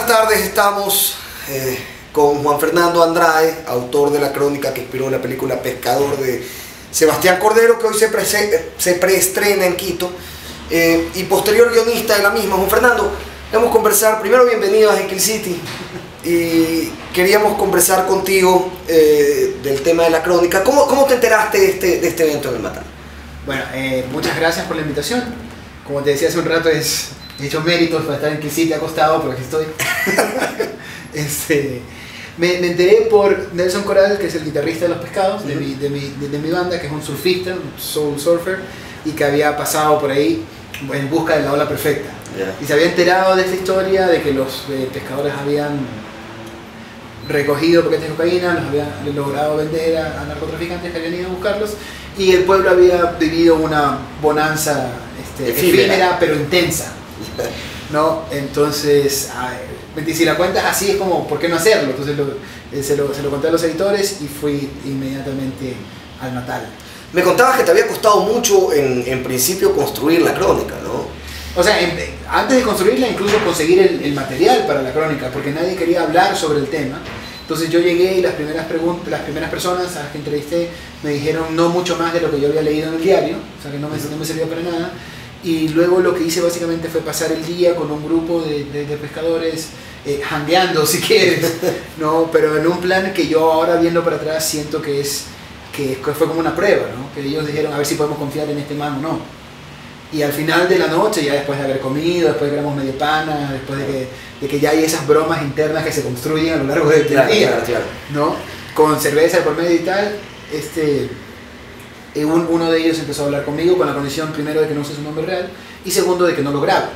tardes, estamos con Juan Fernando Andrade, autor de la crónica que inspiró la película Pescador de Sebastián Cordero, que hoy se preestrena en Quito, y posterior guionista de la misma. Juan Fernando, vamos a conversar, primero bienvenido a Jekyll City, y queríamos conversar contigo del tema de la crónica. ¿Cómo te enteraste de este evento en el Matano? Bueno, muchas gracias por la invitación. Como te decía hace un rato, he hecho méritos para estar en Jekyll City acostado, pero aquí estoy. Me enteré por Nelson Corral, que es el guitarrista de Los Pescados, de mi banda, que es un surfista, un soul surfer, y que había pasado por ahí en busca de la ola perfecta. Y se había enterado de esta historia de que los pescadores habían recogido paquetes de cocaína, los habían logrado vender a narcotraficantes que habían ido a buscarlos, y el pueblo había vivido una bonanza efímera pero intensa, ¿no? Entonces, si la cuentas así es como, ¿por qué no hacerlo? Entonces se lo conté a los editores y fui inmediatamente al Natal. Me contabas que te había costado mucho en principio construir la crónica, ¿no? O sea, antes de construirla, incluso conseguir el material para la crónica, porque nadie quería hablar sobre el tema. Entonces yo llegué y las primeras personas a las que entrevisté me dijeron no mucho más de lo que yo había leído en el diario, o sea que no me servía para nada. Y luego lo que hice básicamente fue pasar el día con un grupo de pescadores, jangueando si quieres, ¿no? Pero en un plan que yo ahora viendo para atrás siento que fue como una prueba, ¿no? Que ellos dijeron a ver si podemos confiar en este man o no. Y al final de la noche, ya después de haber comido, después de que éramos medio panas, después de que ya hay esas bromas internas que se construyen a lo largo del día, claro. ¿No? Con cerveza por medio y tal, uno de ellos empezó a hablar conmigo con la condición primero de que no use su nombre real y segundo de que no lo grabe.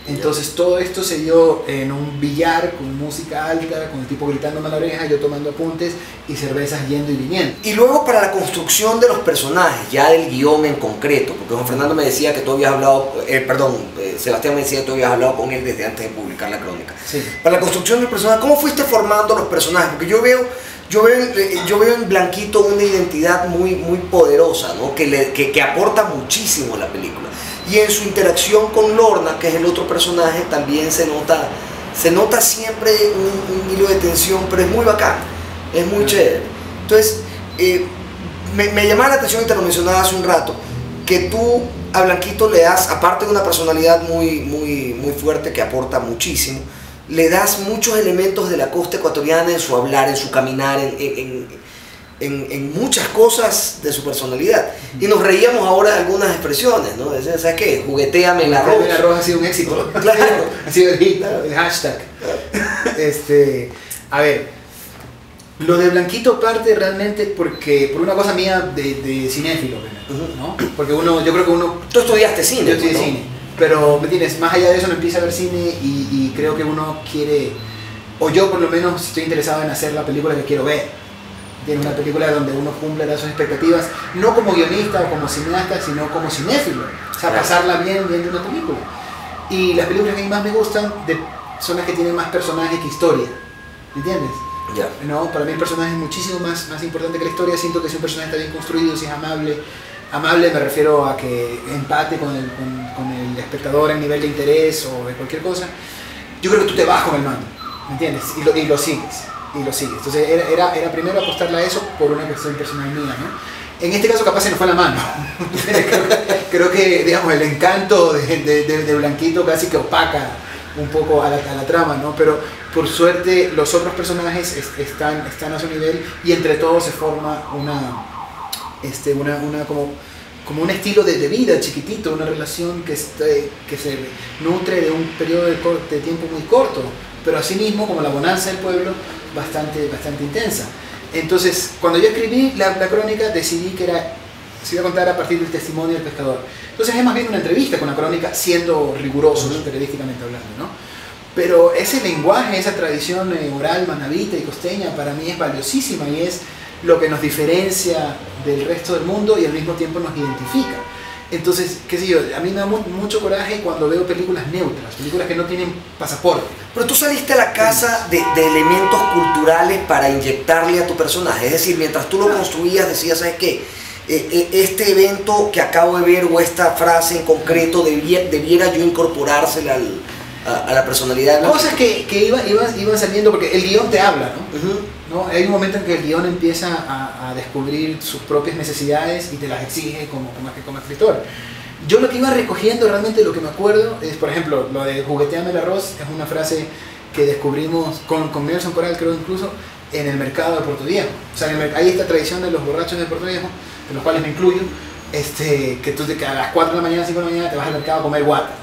Entonces todo esto se dio en un billar con música alta, con el tipo gritándome a la oreja, yo tomando apuntes y cervezas yendo y viniendo. Y luego para la construcción de los personajes, ya del guión en concreto, porque Juan Fernando me decía que tú habías hablado, Sebastián me decía que tú habías hablado con él desde antes de publicar la crónica. Sí. Para la construcción del personaje, ¿cómo fuiste formando los personajes? Porque yo veo en Blanquito una identidad muy poderosa, ¿no? que aporta muchísimo a la película. Y en su interacción con Lorna, que es el otro personaje, también se nota siempre un hilo de tensión, pero es muy bacán, es muy chévere. Entonces, me llamaba la atención, y te lo mencionaba hace un rato, que tú a Blanquito le das, aparte de una personalidad muy fuerte que aporta muchísimo, le das muchos elementos de la costa ecuatoriana en su hablar, en su caminar, en muchas cosas de su personalidad. Y nos reíamos ahora de algunas expresiones, ¿no? ¿Sabes qué? Jugueteame el arroz. El arroz ha sido un éxito. Claro. Ha sido el hit, el hashtag. A ver, lo de Blanquito parte realmente por una cosa mía de cinéfilo, ¿no? Porque yo creo que uno... Tú estudiaste cine. Yo estudié cine. Pero, ¿me entiendes? Más allá de eso, uno empieza a ver cine y creo que uno quiere, o yo por lo menos estoy interesado en hacer la película que quiero ver. Tiene una película donde uno cumple sus expectativas, no como guionista o como cineasta, sino como cinéfilo. O sea, pasarla bien viendo una película. Y las películas que a mí más me gustan son las que tienen más personajes que historia. ¿Me entiendes? Yeah. No, para mí el personaje es muchísimo más importante que la historia. Siento que si un personaje está bien construido, si es amable me refiero a que empate con el espectador en nivel de interés o de cualquier cosa, yo creo que tú te vas con el mando, ¿me entiendes? Y lo sigues. Entonces era primero apostarle a eso por una cuestión personal mía, ¿no? En este caso capaz se nos fue la mano. creo que digamos, el encanto de Blanquito casi que opaca un poco a la trama, ¿no? Pero por suerte los otros personajes están a su nivel y entre todos se forma como un estilo de vida chiquitito, una relación que se nutre de un periodo de tiempo muy corto, pero asimismo como la bonanza del pueblo bastante intensa. Entonces cuando yo escribí la crónica decidí que se iba a contar a partir del testimonio del pescador. Entonces es más bien una entrevista con la crónica, siendo rigurosos periodísticamente hablando, ¿no? Pero ese lenguaje, esa tradición oral manabita y costeña para mí es valiosísima y es lo que nos diferencia del resto del mundo y al mismo tiempo nos identifica. Entonces, qué sé yo, a mí me da mucho coraje cuando veo películas neutras, películas que no tienen pasaporte. Pero tú saliste a la casa de elementos culturales para inyectarle a tu personaje, es decir, mientras tú lo construías decías, ¿sabes qué? Este evento que acabo de ver o esta frase en concreto debiera yo incorporársela a la personalidad de cosas que iban saliendo, porque el guión te habla, ¿no? Hay un momento en que el guión empieza a descubrir sus propias necesidades y te las exige como escritor. Yo lo que iba recogiendo realmente, lo que me acuerdo es, por ejemplo, lo de jugueteame el arroz, es una frase que descubrimos con Nelson Coral, creo, incluso en el mercado de Puerto Viejo. O sea, hay esta tradición de los borrachos de Puerto Viejo, de los cuales me incluyo, que tú a las 4 de la mañana, 5 de la mañana te vas al mercado a comer guata,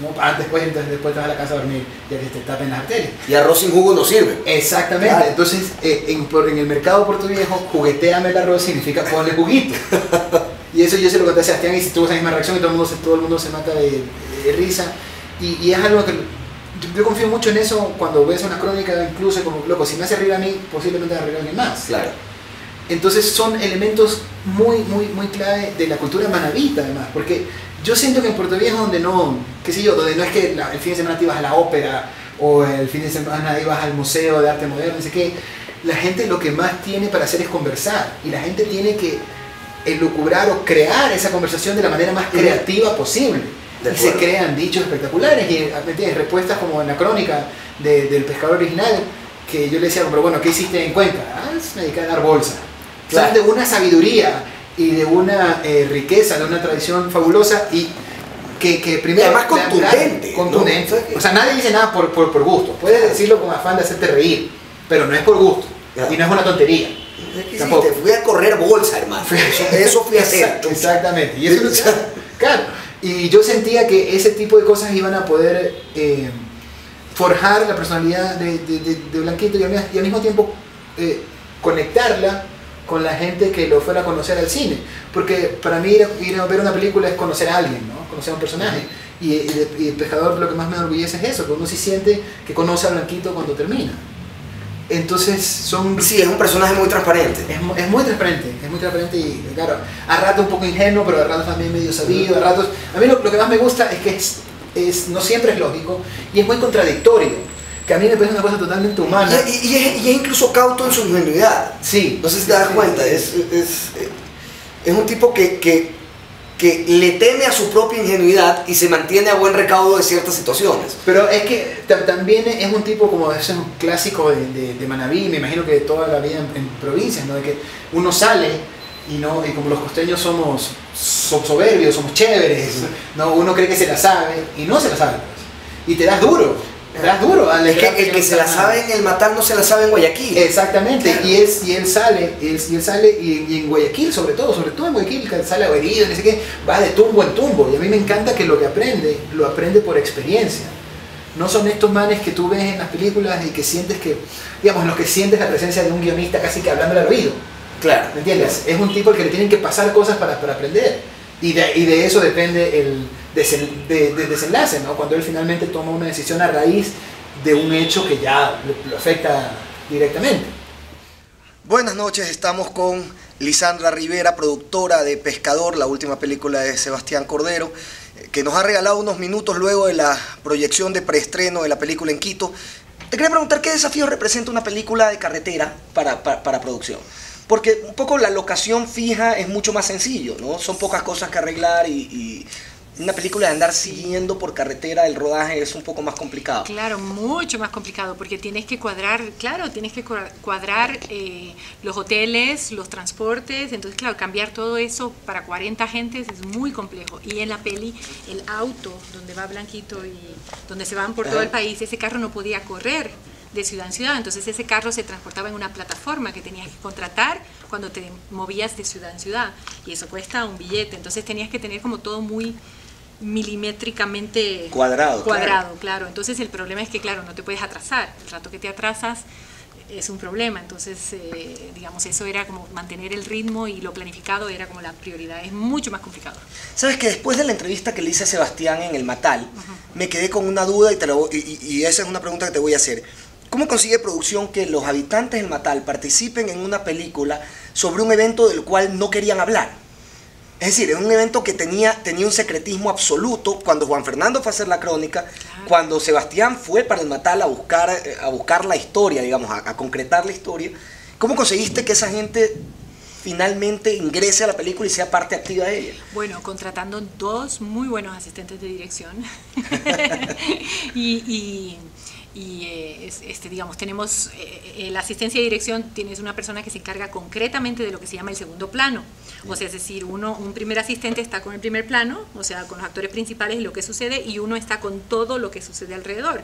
¿no? Después te vas a la casa a dormir, ya que te tapen las arterias. Y arroz sin jugo no sirve. Exactamente, claro. Entonces en el mercado de Puerto Viejo, jugueteame el arroz significa ponle juguito. Y eso yo se lo conté a Sebastián y tuvo esa misma reacción y todo el mundo se mata de risa. Y es algo que yo confío mucho en eso cuando ves una crónica, incluso como, loco, si me hace reír a mí, posiblemente me haga reír a alguien más. Claro. Entonces son elementos muy clave de la cultura manabita, además, porque yo siento que en Puerto Viejo, donde no, qué sé yo, donde no es que el fin de semana te ibas a la ópera o el fin de semana ibas al museo de arte moderno, no sé qué, la gente lo que más tiene para hacer es conversar, y la gente tiene que elucubrar o crear esa conversación de la manera más creativa posible. Y se crean dichos espectaculares y respuestas como en la crónica del pescador original, que yo le decía, pero bueno, ¿qué hiciste en Cuenca? Me dediqué a dar bolsa. Claro. Son de una sabiduría y de una riqueza, de una tradición fabulosa y que primero... Y además contundente. Contundente. ¿No? O sea, nadie dice nada por gusto. Puedes decirlo con afán de hacerte reír, pero no es por gusto. Claro. Y no es una tontería. Tampoco. Fui a correr bolsa, hermano. Eso fui a hacer. Exactamente. Y eso claro. Y yo sentía que ese tipo de cosas iban a poder forjar la personalidad de Blanquito y al mismo tiempo conectarla con la gente que lo fuera a conocer al cine. Porque para mí ir a ver una película es conocer a alguien, ¿no? Conocer a un personaje. Y el pescador, lo que más me enorgullece es eso, que uno sí siente que conoce a Blanquito cuando termina. Entonces son... Sí, es un personaje muy transparente. Es muy transparente y claro, a ratos un poco ingenuo, pero a ratos también medio sabido, a ratos... A mí lo que más me gusta es que no siempre es lógico y es muy contradictorio, que a mí me parece una cosa totalmente humana. Y es incluso cauto en su ingenuidad. Sí. No sé si te das cuenta, es un tipo que le teme a su propia ingenuidad y se mantiene a buen recaudo de ciertas situaciones. Pero es que también es un tipo como es un clásico de Manabí, me imagino que de toda la vida en provincias, ¿no? De que uno sale y como los costeños somos soberbios, somos chéveres, ¿no? Uno cree que se la sabe y no se la sabe, pues. Y te das duro. Es que el que se la sabe en el Matal no se la sabe en Guayaquil. Exactamente, claro. y él sale y en Guayaquil, sobre todo en Guayaquil, que sale herido, no sé qué, va de tumbo en tumbo. Y a mí me encanta que lo aprende por experiencia. No son estos manes que tú ves en las películas y que sientes que, digamos, los que sientes la presencia de un guionista casi que hablándole al oído. Claro. ¿Me entiendes? Es un tipo al que le tienen que pasar cosas para aprender. Y de eso depende el desenlace, ¿no? Cuando él finalmente toma una decisión a raíz de un hecho que ya lo afecta directamente. Buenas noches, estamos con Lisandra Rivera, productora de Pescador, la última película de Sebastián Cordero, que nos ha regalado unos minutos luego de la proyección de preestreno de la película en Quito. Te quería preguntar qué desafío representa una película de carretera para producción. Porque un poco la locación fija es mucho más sencillo, ¿no? Son pocas cosas que arreglar y una película de andar siguiendo por carretera el rodaje es un poco más complicado. Claro, mucho más complicado porque tienes que cuadrar, los hoteles, los transportes, entonces claro, cambiar todo eso para 40 gentes es muy complejo. Y en la peli, el auto donde va Blanquito y donde se van por todo el país, ese carro no podía correr de ciudad en ciudad, entonces ese carro se transportaba en una plataforma que tenías que contratar cuando te movías de ciudad en ciudad y eso cuesta un billete, entonces tenías que tener como todo muy milimétricamente cuadrado, claro. Entonces el problema es que claro, no te puedes atrasar, el rato que te atrasas es un problema, entonces digamos eso era como mantener el ritmo y lo planificado era como la prioridad, es mucho más complicado. Sabes que después de la entrevista que le hice a Sebastián en el Matal, me quedé con una duda y esa es una pregunta que te voy a hacer. ¿Cómo consigue producción que los habitantes del Matal participen en una película sobre un evento del cual no querían hablar? Es decir, es un evento que tenía un secretismo absoluto cuando Juan Fernando fue a hacer la crónica, claro. Cuando Sebastián fue para el Matal a buscar la historia, digamos, a concretar la historia. ¿Cómo conseguiste que esa gente finalmente ingrese a la película y sea parte activa de ella? Bueno, contratando 2 muy buenos asistentes de dirección. Digamos, tenemos la asistencia de dirección, tienes una persona que se encarga concretamente de lo que se llama el segundo plano. O sea, es decir, un primer asistente está con el primer plano, o sea, con los actores principales y lo que sucede, y uno está con todo lo que sucede alrededor,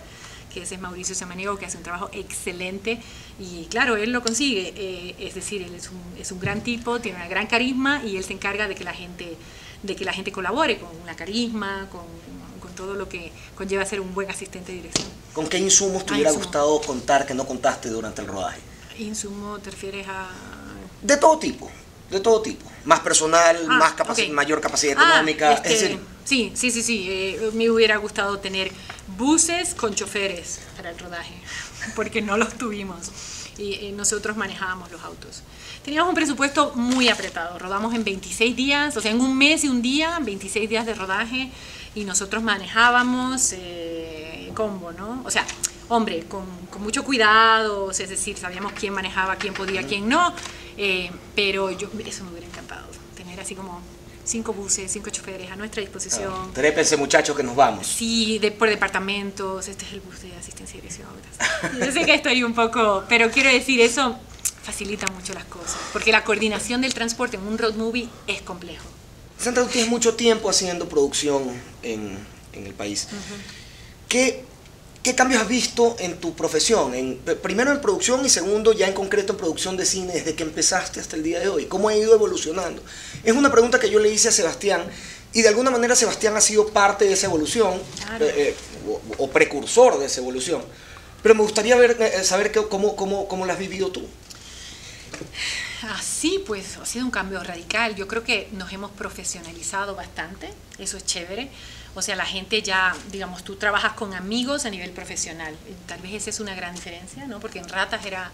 que ese es Mauricio Samaniego, que hace un trabajo excelente, y claro, él lo consigue, es decir, él es un gran tipo, tiene una gran carisma, y él se encarga de que la gente colabore con la carisma, con todo lo que conlleva ser un buen asistente de dirección. ¿Con qué insumos te hubiera gustado contar que no contaste durante el rodaje? ¿Insumo te refieres a...? De todo tipo. Más personal, mayor capacidad económica. Es decir, sí. Me hubiera gustado tener buses con choferes para el rodaje, porque no los tuvimos. Y nosotros manejábamos los autos. Teníamos un presupuesto muy apretado. Rodamos en 26 días, o sea, en un mes y un día, 26 días de rodaje. Y nosotros manejábamos combo, ¿no? O sea, hombre, con mucho cuidado, o sea, es decir, sabíamos quién manejaba, quién podía, quién no, pero eso me hubiera encantado, tener así como 5 buses, 5 choferes a nuestra disposición. Trépense, muchachos, que nos vamos. Sí, por departamentos, este es el bus de asistencia y dirección. Yo sé que estoy un poco, pero quiero decir, eso facilita mucho las cosas, porque la coordinación del transporte en un road movie es complejo. Sandra, tú tienes mucho tiempo haciendo producción en el país. ¿Qué cambios has visto en tu profesión? Primero en producción y segundo ya en concreto en producción de cine desde que empezaste hasta el día de hoy. ¿Cómo ha ido evolucionando? Es una pregunta que yo le hice a Sebastián y de alguna manera Sebastián ha sido parte de esa evolución, claro, o precursor de esa evolución. Pero me gustaría saber cómo la has vivido tú. Así pues, ha sido un cambio radical. Yo creo que nos hemos profesionalizado bastante, eso es chévere. O sea, la gente ya, digamos, tú trabajas con amigos a nivel profesional. Tal vez esa es una gran diferencia, ¿no? Porque en Ratas era,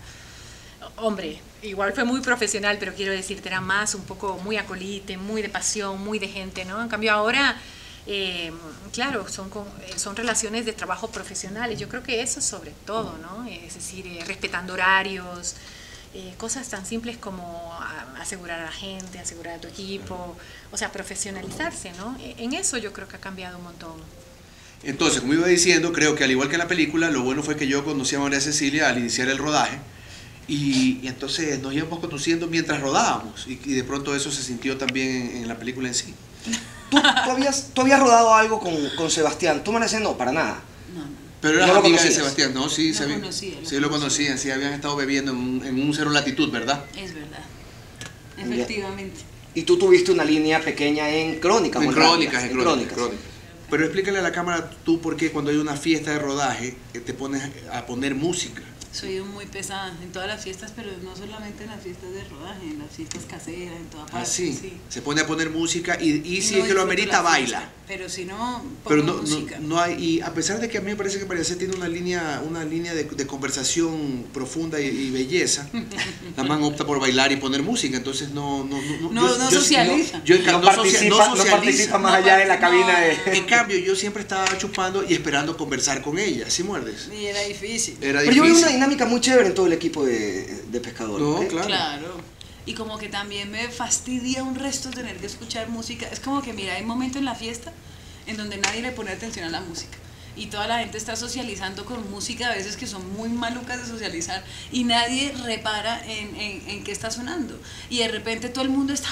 hombre, igual fue muy profesional, pero quiero decirte, era más un poco muy acolite, muy de pasión, muy de gente, ¿no? En cambio ahora, claro, son relaciones de trabajo profesionales. Yo creo que eso sobre todo, ¿no? Es decir, respetando horarios, cosas tan simples como asegurar a la gente, asegurar a tu equipo, o sea, profesionalizarse, ¿no? En eso yo creo que ha cambiado un montón. Entonces, como iba diciendo, creo que al igual que en la película, lo bueno fue que yo conocí a María Cecilia al iniciar el rodaje y entonces nos íbamos conociendo mientras rodábamos y de pronto eso se sintió también en la película en sí. ¿Tú habías rodado algo con Sebastián? ¿Tú me decías no, para nada? Pero era ¿No amiga lo de Sebastián, ¿no? Sí, sí lo conocían, sí, habían estado bebiendo en un Cero Latitud, ¿verdad? Es verdad, efectivamente. Y tú tuviste una línea pequeña en Crónicas. En Crónicas. Pero explícale a la cámara tú por qué cuando hay una fiesta de rodaje te pones a poner música. Soy muy pesada en todas las fiestas, pero no solamente en las fiestas de rodaje, en las fiestas caseras, en toda parte. Ah, sí. Se pone a poner música y si no es que lo amerita, baila. Pero si no, pero no hay, y a pesar de que a mí me parece que María C tiene una línea de conversación profunda y belleza, la man opta por bailar y poner música, entonces no socializa. No participa más allá de la cabina de... En cambio, yo siempre estaba chupando y esperando conversar con ella, ¿sí muerdes? Y era difícil. Pero yo veo una dinámica muy chévere en todo el equipo de Pescadores. No, claro. Y como que también me fastidia un resto tener que escuchar música. Es como que, mira, hay un momento en la fiesta en donde nadie le pone atención a la música. Y toda la gente está socializando con música, a veces que son muy malucas de socializar, y nadie repara en qué está sonando. Y de repente todo el mundo está,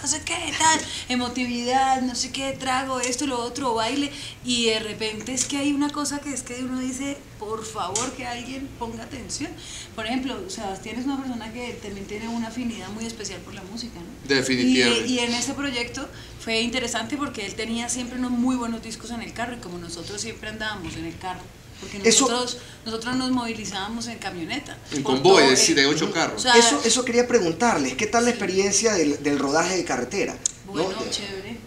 no sé qué, tal, emotividad, no sé qué, trago, esto, lo otro, baile, y de repente es que hay una cosa que es que uno dice, por favor, que alguien ponga atención. Por ejemplo, Sebastián es una persona que también tiene una afinidad muy especial por la música, ¿no? Definitivamente. Y en este proyecto fue interesante porque él tenía siempre unos muy buenos discos en el carro, y como nosotros siempre andábamos en el carro, porque nosotros nos movilizábamos en camioneta. En convoy, de 8 carros. O sea, eso quería preguntarles, ¿qué tal la experiencia del rodaje de carretera? Bueno, ¿no? Chévere,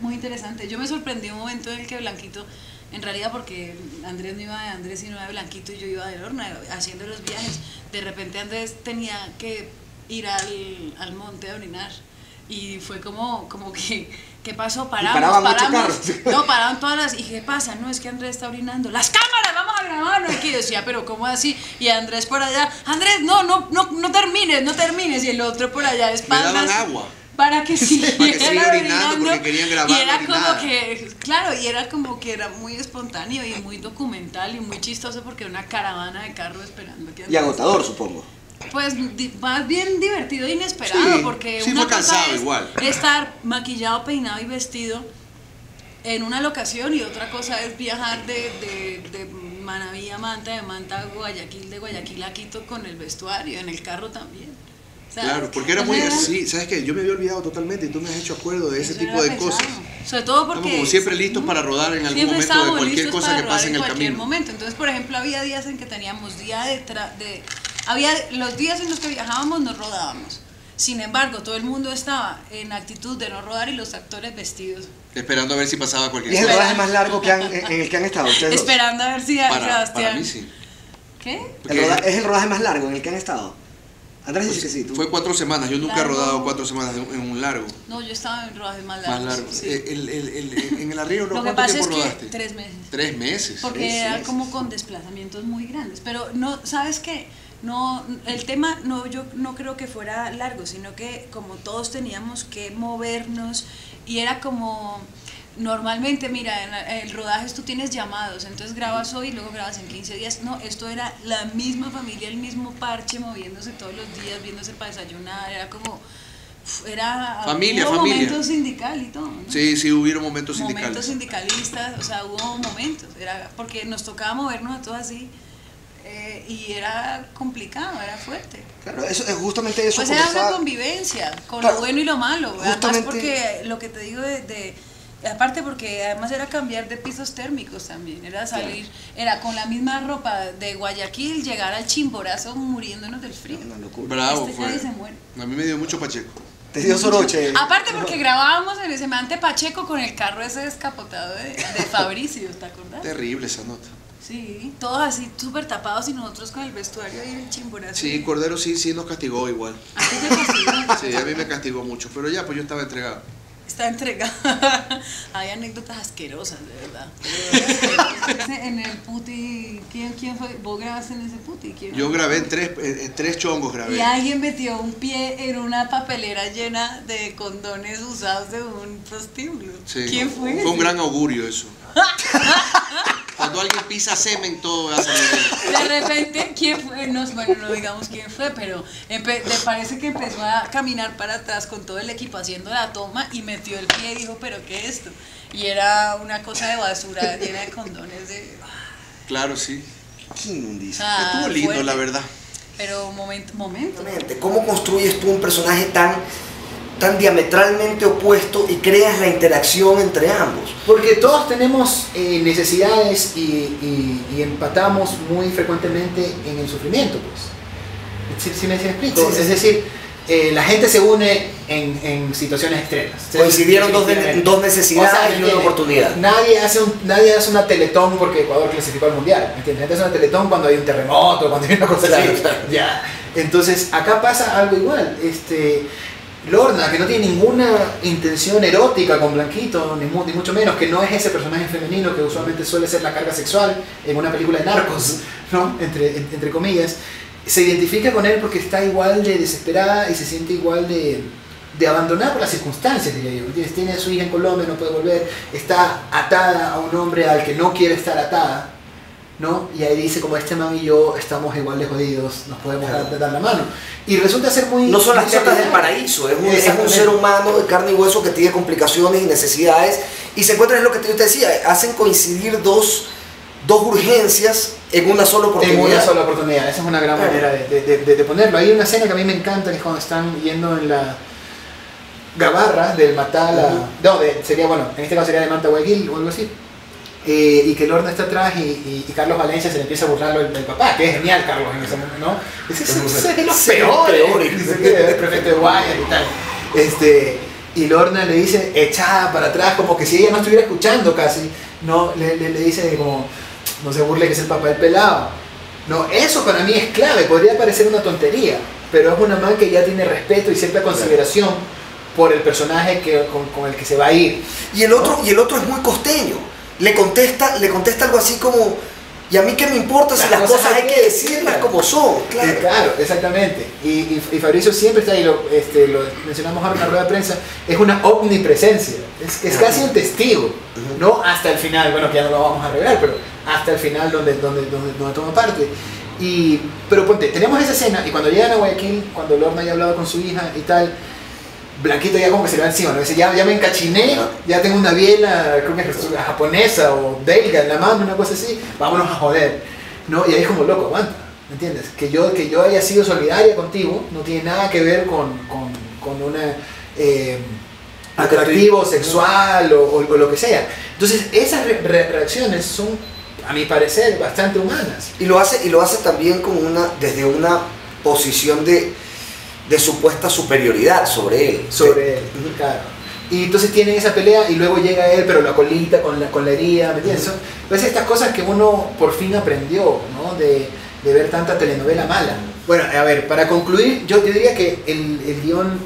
muy interesante. Yo me sorprendí un momento en el que Blanquito, en realidad porque Andrés no iba de Andrés sino de Blanquito y yo iba de Lorna haciendo los viajes, de repente Andrés tenía que ir al monte a orinar y fue como que ¿qué pasó? Paramos. Paraban No, paraban todas las... ¿Y qué pasa? No, es que Andrés está orinando. ¡Las cámaras! ¡Vamos a caravana. Y que yo decía, pero ¿cómo así? Y Andrés por allá, Andrés, no termines. Y el otro por allá de espaldas. Me daban agua. Para que siguiera orinando porque querían grabar. Y era como que, claro, y era como que era muy espontáneo y muy documental y muy chistoso porque era una caravana de carro esperando que... Y agotador, supongo. Pues más bien divertido e inesperado, Sí, porque sí, una fue cansado cosa es igual. estar maquillado, peinado y vestido en una locación y otra cosa es viajar de Manaví a Manta, de Manta a Guayaquil, de Guayaquil a Quito con el vestuario, en el carro también. ¿Sabes? Claro, porque era muy así, ¿sabes qué? Yo me había olvidado totalmente y tú me has hecho acuerdo de ese tipo de cosas. Sobre todo porque... Estamos como siempre listos para rodar en algún momento de cualquier cosa que pase en el camino. Momento. Entonces, por ejemplo, había días en que teníamos había los días en los que viajábamos no rodábamos. Sin embargo, todo el mundo estaba en actitud de no rodar y los actores vestidos. Esperando a ver si pasaba cualquier cosa. ¿Y cosa. es el rodaje más largo en el que han estado ustedes dos? Esperando a ver si Sebastián... Para mí sí. ¿Qué? ¿Es el rodaje más largo en el que han estado? Andrés dice que sí. ¿Tú? Fue 4 semanas, yo nunca he rodado 4 semanas en un largo. No, yo estaba en rodajes más largos. Más largo. Sí. En el arriero, Lo que ¿cuánto pasa tiempo es que rodaste? 3 meses. 3 meses. Porque era como con desplazamientos muy grandes. Pero no, ¿sabes qué? No, el tema yo no creo que fuera largo, sino que como todos teníamos que movernos y era como... Normalmente, mira, en el rodaje tú tienes llamados, entonces grabas hoy y luego grabas en 15 días. No, esto era la misma familia, el mismo parche, moviéndose todos los días, viéndose para desayunar, era como... Hubo momentos sindical y todo, ¿no? Sí, hubieron momentos sindicales. Momentos sindicalistas, o sea, hubo momentos, era porque nos tocaba movernos a todo así. Y era complicado, era fuerte. Claro, eso es justamente eso. Pues era una convivencia, con lo bueno y lo malo. Además, porque lo que te digo aparte porque además era cambiar de pisos térmicos también, era salir, era con la misma ropa de Guayaquil, llegar al Chimborazo muriéndonos del frío. Una locura. Bravo, nadie se muere. A mí me dio mucho Pacheco. Te dio soroche. Aparte porque grabábamos en el semejante Pacheco con el carro ese descapotado de Fabricio, ¿te acordás? Terrible esa nota. Sí, todos así súper tapados y nosotros con el vestuario ahí en el Chimborazo. Sí, Cordero sí nos castigó igual. ¿A ti te castigó? Sí, a mí me castigó mucho, pero ya, pues yo estaba entregado. Está entregada. Hay anécdotas asquerosas, de verdad. En el puti, ¿quién fue? ¿Vos grabaste en ese puti? Yo grabé en tres chongos grabé. Y alguien metió un pie en una papelera llena de condones usados de un prostíbulo. Sí. ¿Quién fue ese? Fue un gran augurio eso. Cuando alguien pisa semen, todo va a salir bien. De repente, ¿quién fue? No digamos quién fue, pero me parece que empezó a caminar para atrás con todo el equipo haciendo la toma y metió el pie y dijo, ¿pero qué es esto? Y era una cosa de basura llena de condones de... Claro, sí. Qué inmundicia. Estuvo lindo, fuerte. la verdad. Pero momento. ¿Cómo construyes tú un personaje tan diametralmente opuesto y creas la interacción entre ambos? Porque todos tenemos necesidades y empatamos muy frecuentemente en el sufrimiento, pues. ¿Sí me explico? Sí. Es decir, la gente se une en situaciones extremas. Coincidieron dos necesidades y una oportunidad. Nadie hace una teletón porque Ecuador clasificó al mundial. ¿Entiendes? Nadie hace una teletón cuando hay un terremoto, cuando hay una cosa así. Claro. Ya. Entonces, acá pasa algo igual. Lorna, que no tiene ninguna intención erótica con Blanquito, ni mucho menos, que no es ese personaje femenino que usualmente suele ser la carga sexual en una película de narcos, ¿no? Entre comillas, se identifica con él porque está igual de desesperada y se siente igual de abandonada por las circunstancias, diría yo. Tiene a su hija en Colombia, no puede volver, está atada a un hombre al que no quiere estar atada, ¿no? Y ahí dice, como este man y yo estamos igual de jodidos, nos podemos dar la mano. Y resulta ser muy... No son las tierras del paraíso, es un ser humano de carne y hueso que tiene complicaciones y necesidades, y se encuentran en lo que yo te decía, hacen coincidir dos urgencias en una sola oportunidad. En una sola oportunidad, esa es una gran manera de ponerlo. Hay una escena que a mí me encanta, que es cuando están yendo en la gabarra del Matala, sería, bueno, en este caso sería de Manta Guayaquil o algo así. Y que Lorna está atrás y Carlos Valencia se le empieza a burlar del papá, que es genial Carlos en ese momento, ¿no? Ese es de los peores. Dice que es prefecto de Guayas y tal. Y Lorna le dice, echada para atrás, como que si ella no estuviera escuchando casi, ¿no? Le dice como, no se burle que es el papá del pelado. No, eso para mí es clave, podría parecer una tontería, pero es una man que ya tiene respeto y cierta consideración por el personaje con el que se va a ir. Y el otro es muy costeño. Le contesta algo así como, Y a mí qué me importa si las cosas hay que decirlas como son. Claro, claro, exactamente. Y Fabricio siempre está ahí, lo mencionamos ahora en la rueda de prensa, es una omnipresencia, es casi un testigo, ¿no? Hasta el final, bueno, que ya no lo vamos a revelar, pero hasta el final donde toma parte. Pero ponte, tenemos esa escena y cuando llegan a Guayaquil, cuando Lorna ya ha hablado con su hija y tal, Blanquito ya como que se le va encima, ¿no? Dice, ya me encachiné, ya tengo una biela, creo que es japonesa o belga en la mano, una cosa así, vámonos a joder, ¿no? Y ahí es como, loco, aguanta, ¿me entiendes? Que yo haya sido solidaria contigo no tiene nada que ver con una atractivo sexual o lo que sea. Entonces esas reacciones son, a mi parecer, bastante humanas. Y lo hace también desde una posición de supuesta superioridad sobre él. Claro. Y entonces tienen esa pelea y luego llega él, pero la colita con la herida, ¿me entiendes? Entonces estas cosas que uno por fin aprendió, ¿no? De ver tanta telenovela mala. Bueno, a ver, para concluir, yo diría que el guión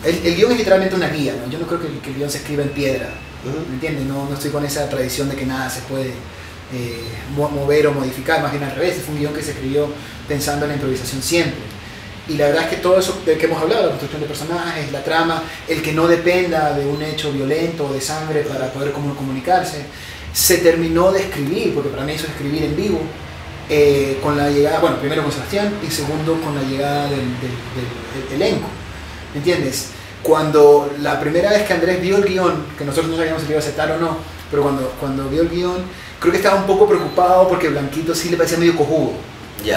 es literalmente una guía, ¿no? Yo no creo que el guión se escriba en piedra, ¿me entiendes? No estoy con esa tradición de que nada se puede mover o modificar, más bien al revés. Es un guión que se escribió pensando en la improvisación siempre. Y la verdad es que todo eso del que hemos hablado, la construcción de personajes, la trama, el que no dependa de un hecho violento o de sangre para poder comunicarse, se terminó de escribir, porque para mí eso es escribir en vivo, con la llegada, bueno, primero con Sebastián y segundo con la llegada del elenco, ¿me entiendes? Cuando la primera vez que Andrés vio el guión, que nosotros no sabíamos si lo iba a aceptar o no, pero cuando vio el guión, creo que estaba un poco preocupado porque Blanquito sí le parecía medio cojudo,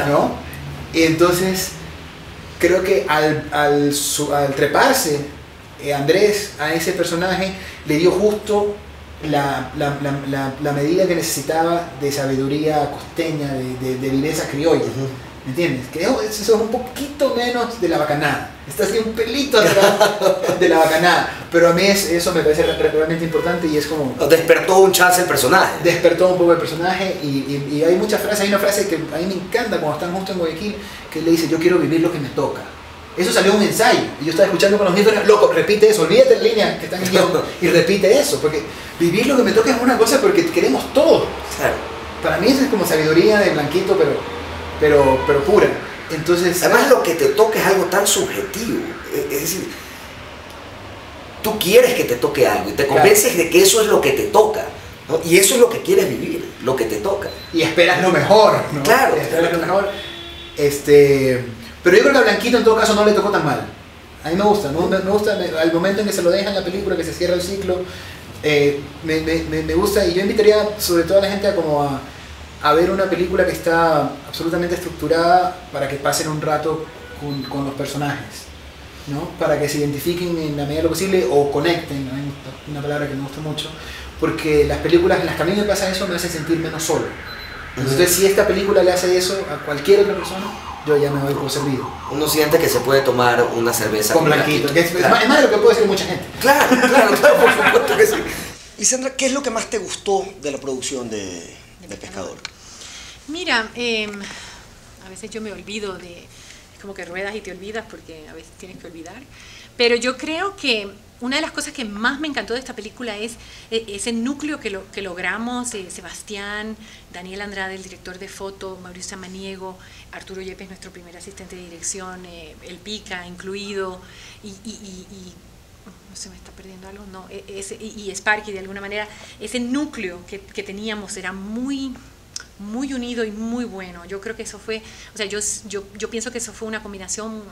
¿no? Y entonces creo que al treparse Andrés a ese personaje le dio justo la medida que necesitaba de sabiduría costeña, de viveza criolla, ¿me entiendes? Que eso es un poquito menos de la bacanada, está así un pelito de la bacanada, pero a mí eso me parece realmente importante y es como... Despertó un chance el personaje. Despertó un poco el personaje y hay muchas frases, hay una frase que a mí me encanta cuando están justo en Guayaquil, que le dice, yo quiero vivir lo que me toca. Eso salió en un ensayo y yo estaba escuchando con los niños, loco, repite eso, olvídate la línea que está en el guión y repite eso, porque vivir lo que me toca es una cosa porque queremos todo. Claro. Para mí eso es como sabiduría de Blanquito, pero pura. Entonces, además lo que te toca es algo tan subjetivo, es decir, tú quieres que te toque algo y te convences de que eso es lo que te toca, ¿no? Y eso es lo que quieres vivir, lo que te toca. Y esperas lo mejor, ¿no? Claro. Esperas lo mejor. Pero yo creo que a Blanquito en todo caso no le tocó tan mal. A mí me gusta, ¿no? Me gusta al momento en que se lo deja en la película, que se cierra el ciclo, me gusta, y yo invitaría sobre todo a la gente a ver una película que está absolutamente estructurada para que pasen un rato con los personajes, ¿no? Para que se identifiquen en la medida de lo posible o conecten, ¿no? Una palabra que me gusta mucho, porque las películas en las que a mí me pasa eso me hacen sentir menos solo. Entonces si esta película le hace eso a cualquier otra persona, yo ya me doy por servido. Uno siente que se puede tomar una cerveza con Blanquito, que es más de lo que puede decir mucha gente. Claro, por supuesto que sí. Lisandra, ¿qué es lo que más te gustó de la producción de Pescador? Mira, a veces yo me olvido es como que ruedas y te olvidas porque a veces tienes que olvidar, pero yo creo que una de las cosas que más me encantó de esta película es ese núcleo que logramos, Sebastián, Daniel Andrade, el director de foto, Mauricio Samaniego, Arturo Yepes, nuestro primer asistente de dirección, el Pica incluido, y no se me está perdiendo algo, no, y Sparky de alguna manera, ese núcleo que teníamos era muy unido y muy bueno. Yo creo que eso fue, o sea, yo pienso que eso fue una combinación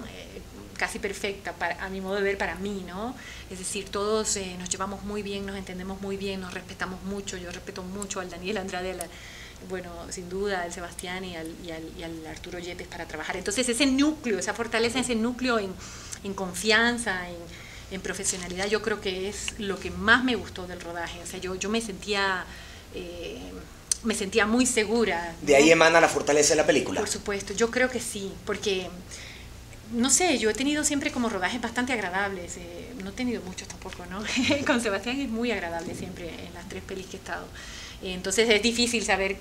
casi perfecta, a mi modo de ver, para mí, ¿no? Es decir, todos nos llevamos muy bien, nos entendemos muy bien, nos respetamos mucho. Yo respeto mucho al Daniel Andrade, bueno, sin duda, al Sebastián y al Arturo Yepes para trabajar. Entonces, ese núcleo, esa fortaleza, ese núcleo en confianza, en profesionalidad, yo creo que es lo que más me gustó del rodaje. O sea, yo me sentía muy segura, ¿no? ¿De ahí emana la fortaleza de la película? Por supuesto, yo creo que sí, porque, no sé, yo he tenido siempre como rodajes bastante agradables, no he tenido muchos tampoco, ¿no? Con Sebastián es muy agradable siempre en las 3 pelis que he estado. Entonces es difícil saber,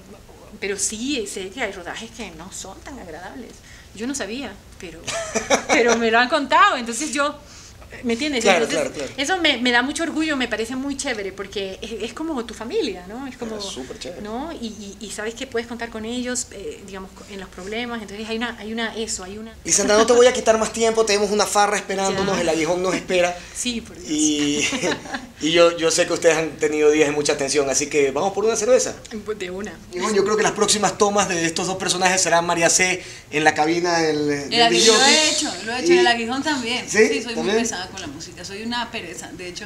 pero sí sé que hay rodajes que no son tan agradables. Yo no sabía, pero me lo han contado, entonces yo ¿Me entiendes? Claro, Entonces, claro. Eso me da mucho orgullo, me parece muy chévere, porque es como tu familia, ¿no? Es como, súper chévere. ¿no? Y sabes que puedes contar con ellos, digamos, en los problemas. Entonces hay una. Lisandra, no te voy a quitar más tiempo, tenemos una farra esperándonos, el aguijón nos espera. Sí, por Dios. Y yo sé que ustedes han tenido días de mucha tensión, así que vamos por una cerveza. De una. Y bueno, yo creo que las próximas tomas de estos dos personajes serán María C. en la cabina del El aguijón lo he hecho, en el aguijón también. Sí, soy ¿también? muy pesada con la música, soy una pereza, de hecho.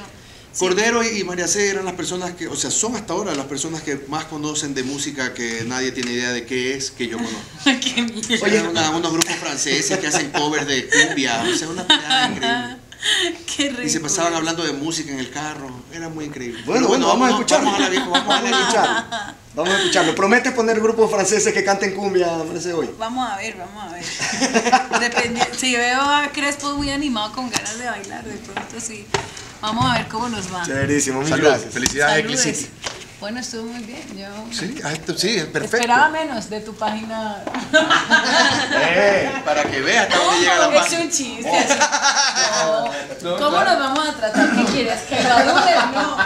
Sí. Cordero y María C. eran las personas que, o sea, son hasta ahora las personas que más conocen de música que nadie tiene idea de qué es, que yo conozco. Qué mierda. Oye, unos grupos franceses que hacen covers de cumbia, o sea, una pelea increíble. Qué rico. Y se pasaban hablando de música en el carro, era muy increíble. Bueno, vamos a escucharlo. Vamos a la Vamos a escucharlo. ¿Prometes poner grupos franceses que canten cumbia, María C. hoy? Vamos a ver. Si veo a Crespo muy animado con ganas de bailar, de pronto sí. Vamos a ver cómo nos va. Chéverísimo, muchas Salud. gracias. Felicidades, Saludes. Eclecity. Bueno, estuvo muy bien. Yo Sí, es perfecto. esperaba menos de tu página. Para que veas hasta dónde llega la Es página. un chiste. ¿Cómo nos vamos a tratar? ¿Qué quieres? ¿Que lo adules? No.